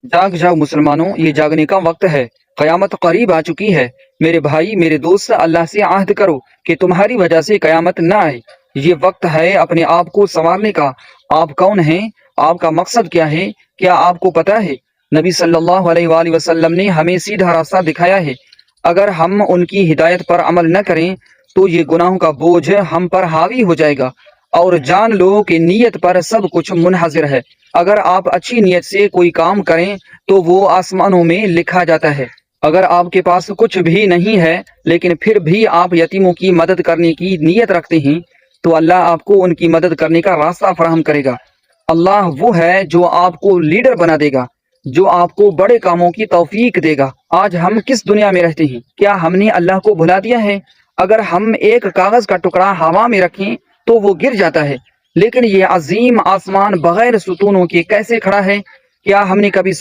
जाग जाओ मुसलमानों, ये जागने का वक्त है। कयामत करीब आ चुकी है। मेरे भाई, मेरे दोस्त, अल्लाह से आहद करो कि तुम्हारी वजह से कयामत ना आए। ये वक्त है अपने आप को संवारने का। आप कौन हैं? आपका मकसद क्या है? क्या आपको पता है? नबी सल्लल्लाहु अलैहि वसल्लम ने हमें सीधा रास्ता दिखाया है। अगर हम उनकी हिदायत पर अमल न करें तो ये गुनाहों का बोझ हम पर हावी हो जाएगा। और जान लो कि नीयत पर सब कुछ मुनहसर है। अगर आप अच्छी नीयत से कोई काम करें तो वो आसमानों में लिखा जाता है। अगर आपके पास कुछ भी नहीं है लेकिन फिर भी आप यतीमों की मदद करने की नीयत रखते हैं तो अल्लाह आपको उनकी मदद करने का रास्ता फराहम करेगा। अल्लाह वो है जो आपको लीडर बना देगा, जो आपको बड़े कामों की तौफीक देगा। आज हम किस दुनिया में रहते हैं? क्या हमने अल्लाह को भुला दिया है? अगर हम एक कागज का टुकड़ा हवा में रखें तो वो गिर जाता है, लेकिन ये अजीम आसमान बगैर सुतूनों के कैसे खड़ा है? क्या हमने कभी